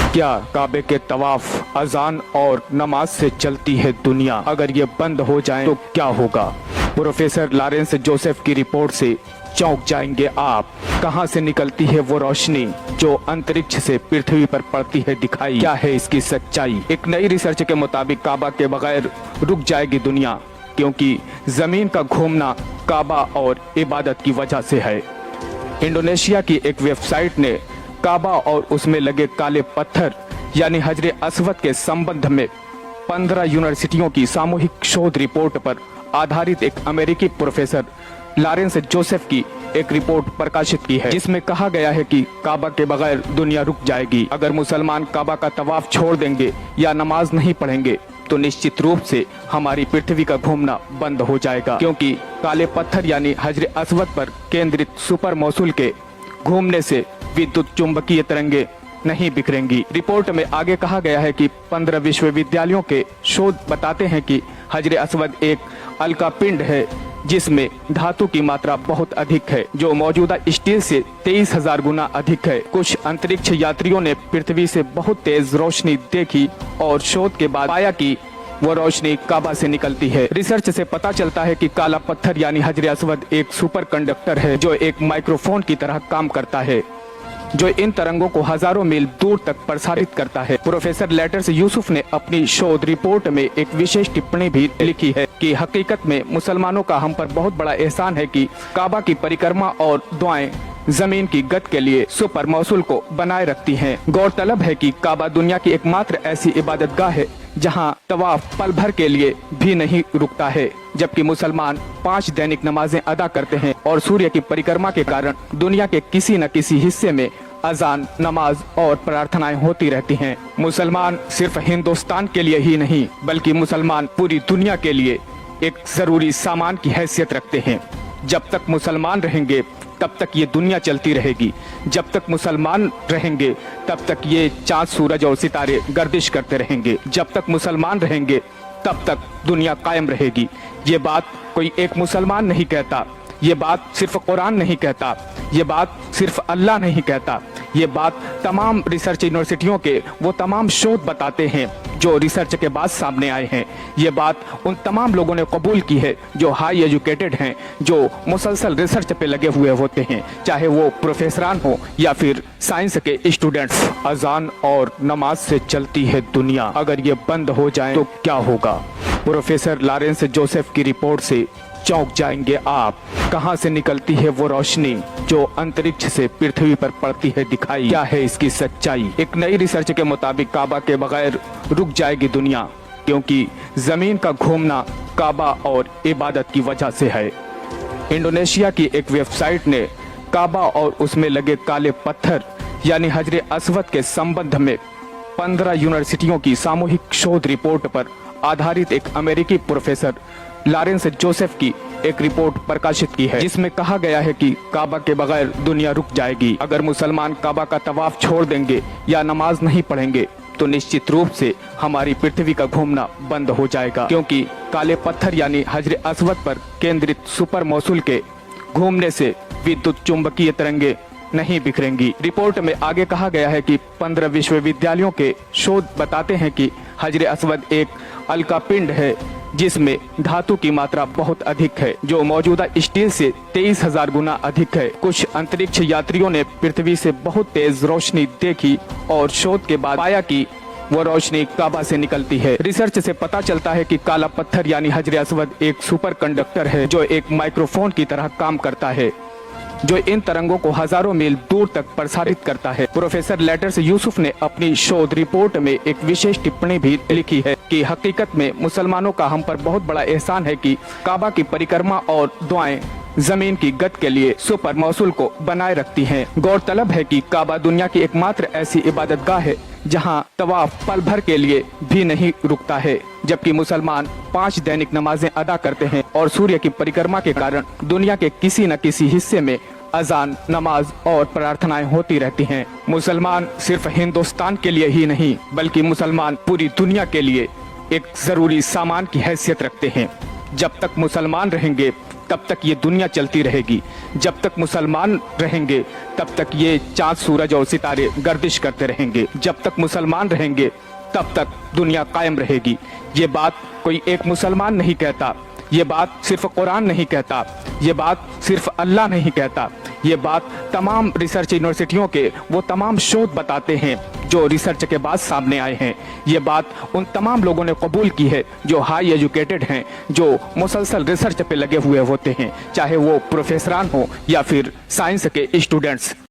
क्या काबे के तवाफ, अजान और नमाज से चलती है दुनिया? अगर ये बंद हो जाए तो क्या होगा? प्रोफेसर लॉरेंस जोसेफ की रिपोर्ट से चौंक जाएंगे आप। कहां से निकलती है वो रोशनी जो अंतरिक्ष से पृथ्वी पर पड़ती है दिखाई? क्या है इसकी सच्चाई? एक नई रिसर्च के मुताबिक काबा के बगैर रुक जाएगी दुनिया, क्योंकि जमीन का घूमना काबा और इबादत की वजह से है। इंडोनेशिया की एक वेबसाइट ने काबा और उसमें लगे काले पत्थर यानी हजरे अस्वद के संबंध में 15 यूनिवर्सिटियों की सामूहिक शोध रिपोर्ट पर आधारित एक अमेरिकी प्रोफेसर लॉरेंस जोसेफ की एक रिपोर्ट प्रकाशित की है, जिसमें कहा गया है कि काबा के बगैर दुनिया रुक जाएगी। अगर मुसलमान काबा का तवाफ छोड़ देंगे या नमाज नहीं पढ़ेंगे तो निश्चित रूप से हमारी पृथ्वी का घूमना बंद हो जाएगा, क्योंकि काले पत्थर यानी हजरे अस्वद पर केंद्रित सुपर मौसूल के घूमने से विद्युत चुंबकीय तरंगे नहीं बिखरेंगी। रिपोर्ट में आगे कहा गया है कि 15 विश्वविद्यालयों के शोध बताते हैं कि हजरे अस्वद एक अलका पिंड है जिसमें धातु की मात्रा बहुत अधिक है, जो मौजूदा स्टील से 23,000 गुना अधिक है। कुछ अंतरिक्ष यात्रियों ने पृथ्वी से बहुत तेज रोशनी देखी और शोध के बाद पाया कि वो रोशनी काबा से निकलती है। रिसर्च से पता चलता है कि काला पत्थर यानी हजरे अस्वद एक सुपर कंडक्टर है जो एक माइक्रोफोन की तरह काम करता है, जो इन तरंगों को हजारों मील दूर तक प्रसारित करता है। प्रोफेसर लेटर्स यूसुफ ने अपनी शोध रिपोर्ट में एक विशेष टिप्पणी भी लिखी है कि हकीकत में मुसलमानों का हम पर बहुत बड़ा एहसान है कि काबा की परिक्रमा और दुआएं जमीन की गत के लिए सुपर मौसूल को बनाए रखती हैं। गौरतलब है कि काबा दुनिया की एकमात्र ऐसी इबादतगाह है जहां तवाफ पल भर के लिए भी नहीं रुकता है, जबकि मुसलमान 5 दैनिक नमाजें अदा करते हैं और सूर्य की परिक्रमा के कारण दुनिया के किसी न किसी हिस्से में अजान, नमाज और प्रार्थनाएं होती रहती हैं। मुसलमान सिर्फ हिंदुस्तान के लिए ही नहीं बल्कि मुसलमान पूरी दुनिया के लिए एक जरूरी सामान की हैसियत रखते हैं। जब तक मुसलमान रहेंगे तब तक ये दुनिया चलती रहेगी। जब तक मुसलमान रहेंगे तब तक ये चांद, सूरज और सितारे गर्दिश करते रहेंगे। जब तक मुसलमान रहेंगे तब तक दुनिया कायम रहेगी। ये बात कोई एक मुसलमान नहीं कहता, ये बात सिर्फ कुरान नहीं कहता, ये बात सिर्फ अल्लाह नहीं कहता, ये बात तमाम रिसर्च यूनिवर्सिटियों के वो तमाम शोध बताते हैं जो रिसर्च के बाद सामने आए हैं। ये बात उन तमाम लोगों ने कबूल की है जो हाई एजुकेटेड हैं, जो मुसलसल रिसर्च पे लगे हुए होते हैं, चाहे वो प्रोफेसरान हो या फिर साइंस के स्टूडेंट्स। अजान और नमाज से चलती है दुनिया, अगर ये बंद हो जाए तो क्या होगा? प्रोफेसर लॉरेंस जोसेफ की रिपोर्ट से चौंक जाएंगे आप। कहां से निकलती है वो रोशनी जो अंतरिक्ष से पृथ्वी पर पड़ती है दिखाई? क्या है इसकी सच्चाई? एक नई रिसर्च के मुताबिक काबा के बगैर रुक जाएगी दुनिया, क्योंकि जमीन का घूमना काबा और इबादत की वजह से है। इंडोनेशिया की एक वेबसाइट ने काबा और उसमें लगे काले पत्थर यानी हजरे अस्वद के संबंध में 15 यूनिवर्सिटियों की सामूहिक शोध रिपोर्ट पर आधारित एक अमेरिकी प्रोफेसर लॉरेंस जोसेफ की एक रिपोर्ट प्रकाशित की है, जिसमें कहा गया है कि काबा के बगैर दुनिया रुक जाएगी। अगर मुसलमान काबा का तवाफ छोड़ देंगे या नमाज नहीं पढ़ेंगे तो निश्चित रूप से हमारी पृथ्वी का घूमना बंद हो जाएगा, क्योंकि काले पत्थर यानी हजरे अस्वद पर केंद्रित सुपर मौसूल के घूमने से विद्युत चुंबकीय तरंगे नहीं बिखरेंगी। रिपोर्ट में आगे कहा गया है कि 15 विश्वविद्यालयों के शोध बताते हैं कि हजरे अस्वद एक अलका पिंड है जिसमें धातु की मात्रा बहुत अधिक है, जो मौजूदा स्टील से 23,000 गुना अधिक है। कुछ अंतरिक्ष यात्रियों ने पृथ्वी से बहुत तेज रोशनी देखी और शोध के बाद पाया कि वो रोशनी काबा से निकलती है। रिसर्च से पता चलता है कि काला पत्थर यानी हजरे अस्वद एक सुपर कंडक्टर है जो एक माइक्रोफोन की तरह काम करता है, जो इन तरंगों को हजारों मील दूर तक प्रसारित करता है। प्रोफेसर लेटर्स यूसुफ ने अपनी शोध रिपोर्ट में एक विशेष टिप्पणी भी लिखी है कि हकीकत में मुसलमानों का हम पर बहुत बड़ा एहसान है कि काबा की परिक्रमा और दुआएं जमीन की गत के लिए सुपर मौसूल को बनाए रखती हैं। गौरतलब है कि काबा दुनिया की एकमात्र ऐसी इबादतगाह है जहां तवाफ पल भर के लिए भी नहीं रुकता है, जबकि मुसलमान 5 दैनिक नमाजें अदा करते हैं और सूर्य की परिक्रमा के कारण दुनिया के किसी न किसी हिस्से में अजान, नमाज और प्रार्थनाएं होती रहती हैं। मुसलमान सिर्फ हिंदुस्तान के लिए ही नहीं बल्कि मुसलमान पूरी दुनिया के लिए एक जरूरी सामान की हैसियत रखते हैं। जब तक मुसलमान रहेंगे तब तक ये दुनिया चलती रहेगी। जब तक मुसलमान रहेंगे तब तक ये चांद सूरज और सितारे गर्दिश करते रहेंगे। जब तक मुसलमान रहेंगे तब तक दुनिया कायम रहेगी। ये बात कोई एक मुसलमान नहीं कहता, ये बात सिर्फ कुरान नहीं कहता, ये बात सिर्फ अल्लाह नहीं कहता, ये बात तमाम रिसर्च यूनिवर्सिटियों के वो तमाम शोध बताते हैं जो रिसर्च के बाद सामने आए हैं। ये बात उन तमाम लोगों ने कबूल की है जो हाई एजुकेटेड हैं, जो मुसलसल रिसर्च पे लगे हुए होते हैं, चाहे वो प्रोफेसरान हो या फिर साइंस के स्टूडेंट्स।